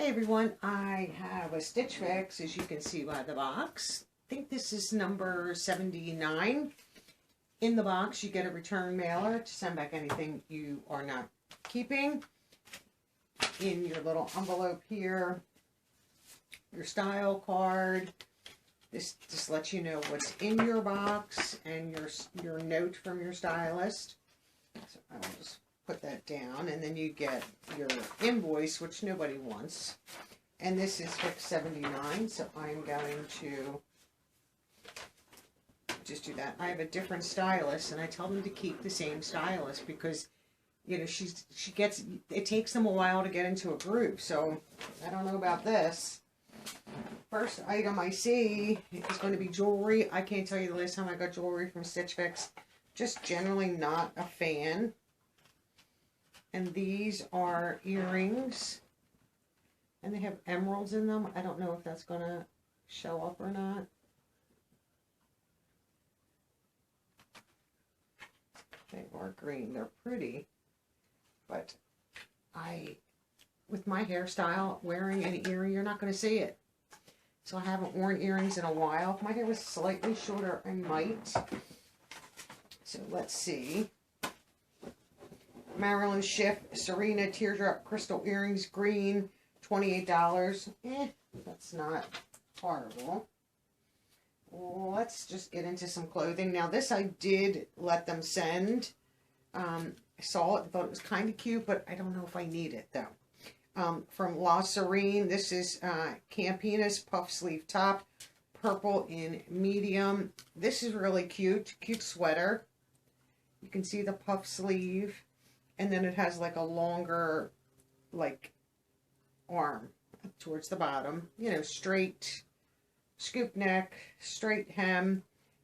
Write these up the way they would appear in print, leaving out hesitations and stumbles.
Hey everyone, I have a Stitch Fix, as you can see by the box. I think this is number 79. In the box you get a return mailer to send back anything you are not keeping. In your little envelope here, your style card. This just lets you know what's in your box and your note from your stylist. So I will just put that down, and then you get your invoice, which nobody wants. And this is Fix 79, so I'm going to just do that. I have a different stylist, and I tell them to keep the same stylist because, you know, it takes them a while to get into a groove. So I don't know about this. First item I see is going to be jewelry. I can't tell you the last time I got jewelry from Stitch Fix. Just generally not a fan. And these are earrings, and they have emeralds in them. I don't know if that's going to show up or not. They are green. They're pretty, but with my hairstyle, wearing an earring, you're not going to see it. So I haven't worn earrings in a while. If my hair was slightly shorter, I might. So let's see. Marilyn Schiff, Serena Teardrop Crystal Earrings, green, $28. That's not horrible. Let's just get into some clothing. Now this I did let them send. I saw it, thought it was kind of cute, but I don't know if I need it though. From La Serene, this is Campina's puff sleeve top, purple in medium. This is really cute, cute sweater. You can see the puff sleeve. And then it has like a longer, like, arm towards the bottom. You know, straight scoop neck, straight hem.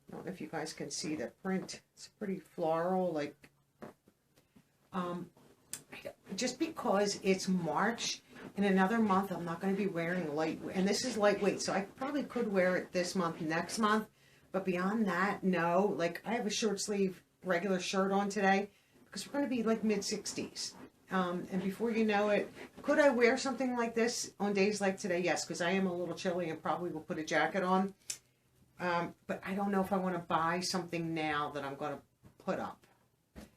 I don't know if you guys can see the print. It's pretty floral, like, just because it's March, in another month I'm not going to be wearing lightweight. And this is lightweight, so I probably could wear it this month, next month. But beyond that, no. Like, I have a short sleeve regular shirt on today, because we're going to be like mid-60s. And before you know it, could I wear something like this on days like today? Yes, because I am a little chilly and probably will put a jacket on. But I don't know if I want to buy something now that I'm going to put up,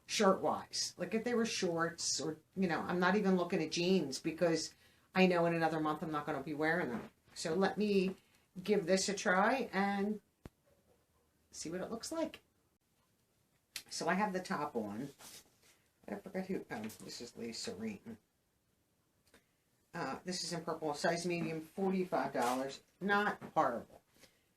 shirt-wise. Like if they were shorts or, you know, I'm not even looking at jeans because I know in another month I'm not going to be wearing them. So let me give this a try and see what it looks like. So I have the top on. I forgot who. Oh, this is La Serene. This is in purple, size medium, $45. Not horrible.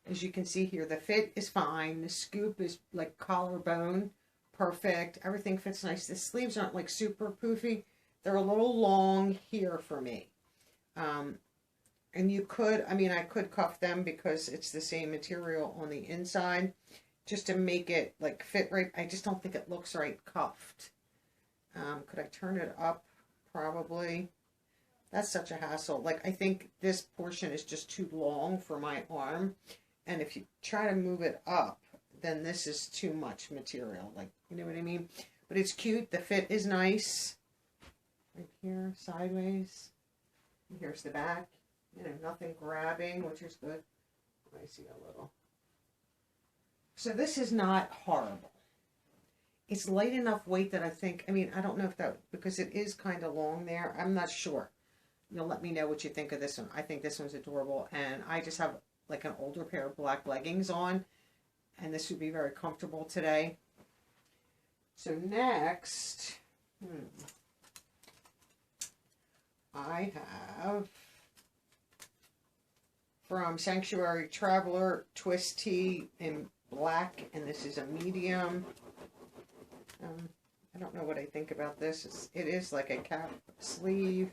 As you can see here, the fit is fine. The scoop is like collarbone, perfect. Everything fits nice. The sleeves aren't like super poofy. They're a little long here for me. And you could, I mean, I could cuff them because it's the same material on the inside, just to make it like fit right. I just don't think it looks right cuffed. Could I turn it up? Probably. That's such a hassle. Like, I think this portion is just too long for my arm. And if you try to move it up, then this is too much material. Like, you know what I mean? But it's cute. The fit is nice. Right here, sideways. And here's the back. You know, nothing grabbing, which is good. I see a little. So this is not horrible. It's light enough weight that I think, I mean, I don't know if that, because it is kind of long there. I'm not sure. You'll let me know what you think of this one. I think this one's adorable. And I just have like an older pair of black leggings on. And this would be very comfortable today. So next, I have from Sanctuary Traveler Twist Tee in black, and this is a medium. I don't know what I think about this. It is like a cap sleeve.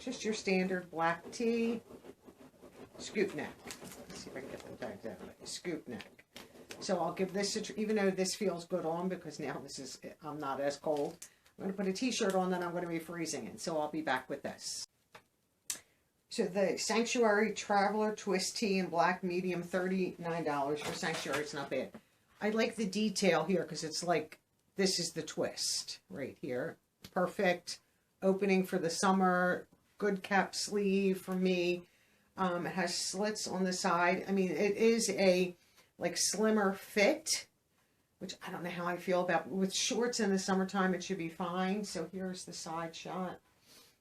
Just your standard black tee. Scoop neck. Let's see if I can get them tags out. Scoop neck. So I'll give this a, even though this feels good on, because now this is, I'm not as cold. I'm going to put a t-shirt on that I'm going to be freezing in. So I'll be back with this. So the Sanctuary Traveler Twist Tee in black medium, $39 for Sanctuary. It's not bad. I like the detail here because it's like, this is the twist right here. Perfect opening for the summer, good cap sleeve for me. It has slits on the side. I mean, it is a like slimmer fit, which I don't know how I feel about. With shorts in the summertime, it should be fine. So here's the side shot,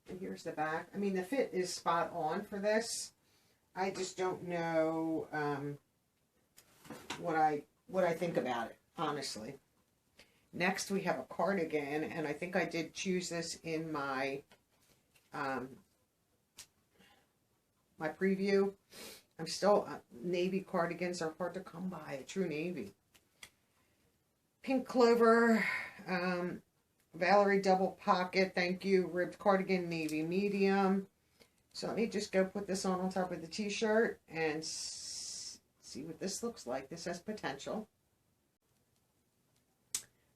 and here's the back. I mean, the fit is spot on for this. I just don't know what I think about it, honestly. Next, we have a cardigan, and I think I did choose this in my my preview. I'm still, navy cardigans are hard to come by, a true navy. Pink Clover, Valerie double pocket, thank you, ribbed cardigan, navy medium. So let me just go put this on top of the t-shirt and see what this looks like. This has potential.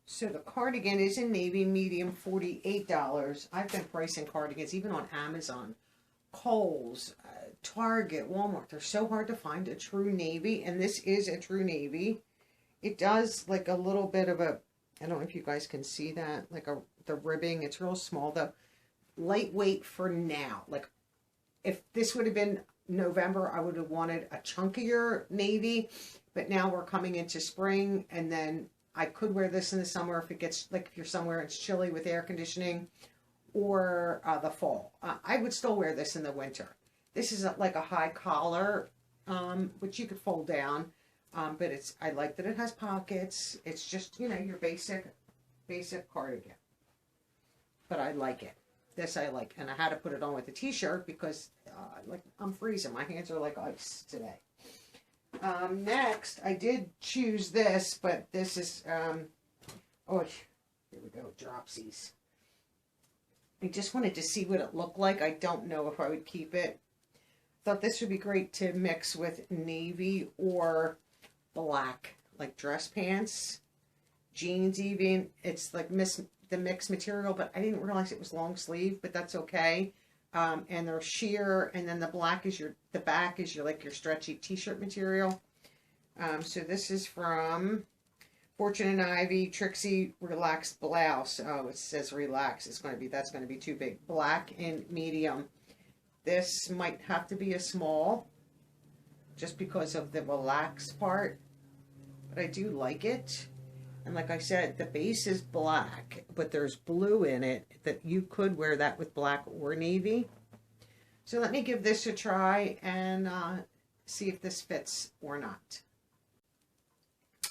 So the cardigan is in navy medium, $48. I've been pricing cardigans even on Amazon, Kohl's, Target, Walmart. They're so hard to find a true navy, and this is a true navy. It does like a little bit of a, I don't know if you guys can see that, like the ribbing. It's real small though. Lightweight for now. Like if this would have been November, I would have wanted a chunkier navy, but now we're coming into spring, and then I could wear this in the summer if it gets, like if you're somewhere it's chilly with air conditioning, or the fall. I would still wear this in the winter. This is like a high collar, which you could fold down, but I like that it has pockets. It's just, you know, your basic cardigan. But I like it. This I like, and I had to put it on with a t-shirt because like I'm freezing. My hands are like ice today. Next, I did choose this, but this is, oh, here we go, dropsies. I just wanted to see what it looked like. I don't know if I would keep it. Thought this would be great to mix with navy or black, like dress pants, jeans even. It's like the mixed material, but I didn't realize it was long sleeve, but that's okay. And they're sheer, and then the back is your like your stretchy t-shirt material. So this is from Fortune and Ivy Trixie Relaxed Blouse. Oh, it says relax. That's going to be too big. Black and medium. This might have to be a small, just because of the relax part, but I do like it. And like I said, the base is black, but there's blue in it that you could wear that with black or navy. So let me give this a try and see if this fits or not.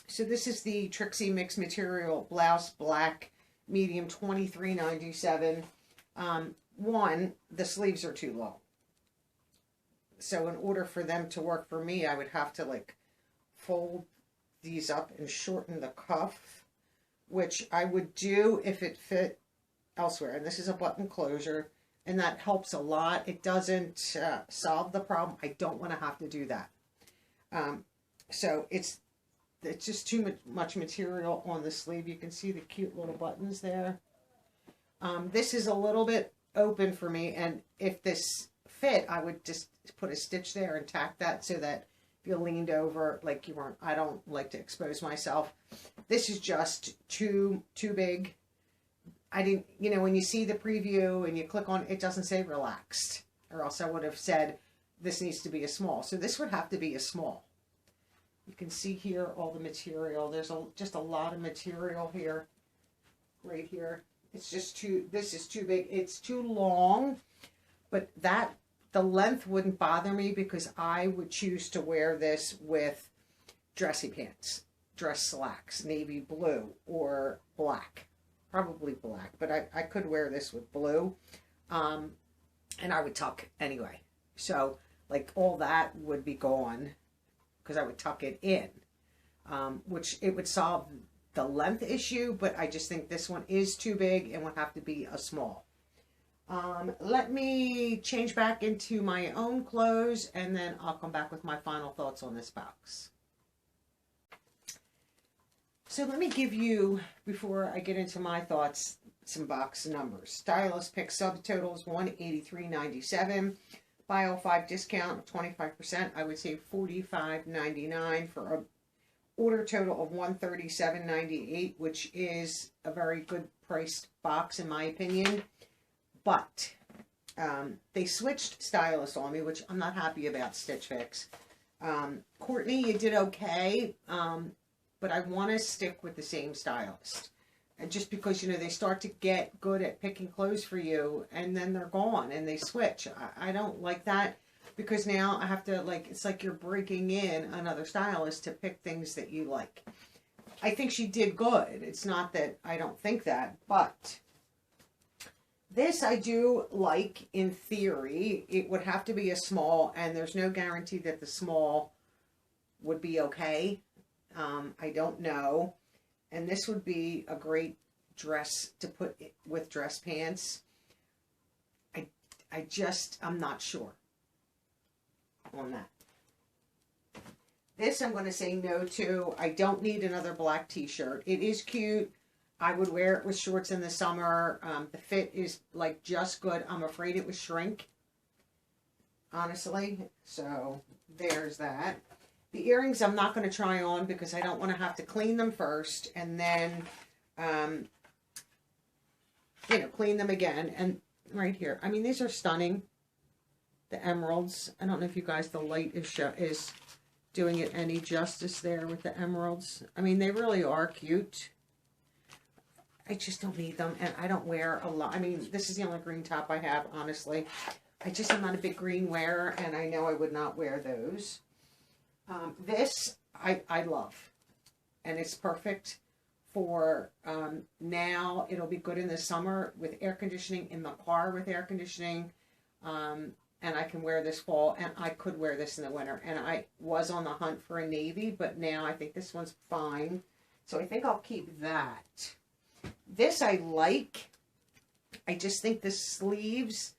So this is the Trixie Mixed Material Blouse Black Medium, $23.97. One, the sleeves are too long. So in order for them to work for me, I would have to like fold these up and shorten the cuff, which I would do if it fit elsewhere. And this is a button closure, and that helps a lot. It doesn't solve the problem. I don't want to have to do that. So it's just too much material on the sleeve. You can see the cute little buttons there. This is a little bit open for me, and if this fit, I would just put a stitch there and tack that so that if you leaned over like you weren't, I don't like to expose myself. This is just too big. I didn't, you know, when you see the preview and you click on it, it doesn't say relaxed, or else I would have said this needs to be a small. So this would have to be a small. You can see here all the material. There's just a lot of material here, right here. It's just this is too big. It's too long, but the length wouldn't bother me because I would choose to wear this with dressy pants, dress slacks, navy blue or black, probably black, but I could wear this with blue, and I would tuck anyway. So like all that would be gone because I would tuck it in, which it would solve the length issue, but I just think this one is too big and would have to be a small. Let me change back into my own clothes, and then I'll come back with my final thoughts on this box. So let me give you, before I get into my thoughts, some box numbers. Stylist pick subtotals $183.97. Bio 5 discount of 25%. I would say $45.99 for a order total of $137.98, which is a very good priced box in my opinion. But They switched stylists on me, which I'm not happy about, Stitch Fix. Courtney, you did okay, but I want to stick with the same stylist. And just because, you know, they start to get good at picking clothes for you, and then they're gone, and they switch. I don't like that, because now I have to, like, it's like you're breaking in another stylist to pick things that you like. I think she did good. It's not that I don't think that, but this I do like in theory. It would have to be a small, and there's no guarantee that the small would be okay. I don't know. And this would be a great dress to put with dress pants. I'm not sure on that. This I'm going to say no to. I don't need another black t-shirt. It is cute. I would wear it with shorts in the summer. The fit is like just good. I'm afraid it would shrink, honestly. So there's that. The earrings I'm not going to try on because I don't want to have to clean them first and then, you know, clean them again. And right here, I mean, these are stunning. The emeralds. I don't know if you guys, the light is doing it any justice there with the emeralds. I mean, they really are cute. I just don't need them, and I don't wear a lot. I mean, this is the only green top I have, honestly. I'm not a big green wearer, and I know I would not wear those. This, I love, and it's perfect for now. It'll be good in the summer with air conditioning, in the car with air conditioning, and I can wear this fall, and I could wear this in the winter. And I was on the hunt for a navy, but now I think this one's fine, so I think I'll keep that. This I like. I just think the sleeves,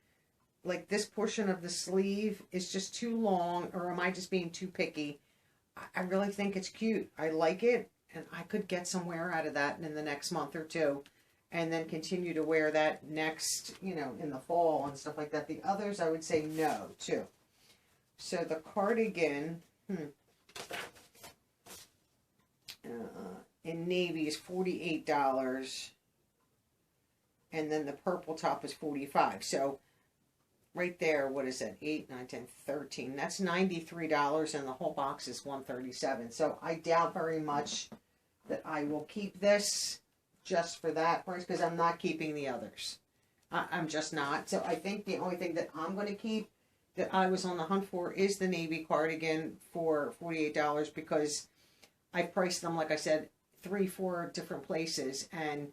like this portion of the sleeve, is just too long, or am I just being too picky? I really think it's cute. I like it, and I could get some wear out of that in the next month or two, and then continue to wear that next, you know, in the fall and stuff like that. The others I would say no to. So the cardigan, in navy is $48, and then the purple top is $45. So right there, what is that? 8, 9, 10, 13. That's $93, and the whole box is $137. So I doubt very much that I will keep this just for that price, because I'm not keeping the others. I'm just not. So I think the only thing that I'm going to keep that I was on the hunt for is the navy cardigan for $48, because I priced them, like I said, 3-4 different places, and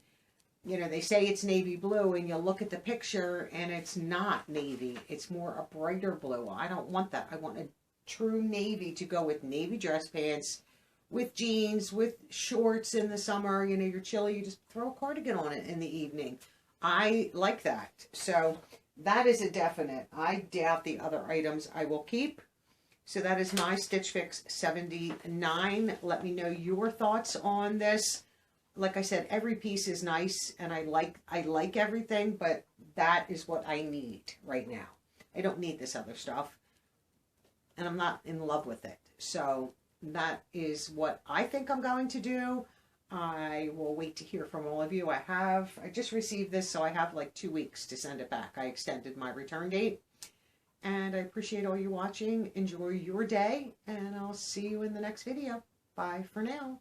you know, they say it's navy blue, and you look at the picture and it's not navy. It's more a brighter blue. I don't want that. I want a true navy to go with navy dress pants, with jeans, with shorts in the summer. You know, you're chilly, you just throw a cardigan on it in the evening. I like that. So that is a definite. I doubt the other items I will keep. So that is my Stitch Fix 79. Let me know your thoughts on this. Like I said, every piece is nice, and I like everything, but that is what I need right now. I don't need this other stuff, and I'm not in love with it. So that is what I think I'm going to do. I will wait to hear from all of you. I just received this, so I have like 2 weeks to send it back. I extended my return date. And I appreciate all you watching. Enjoy your day, and I'll see you in the next video. Bye for now.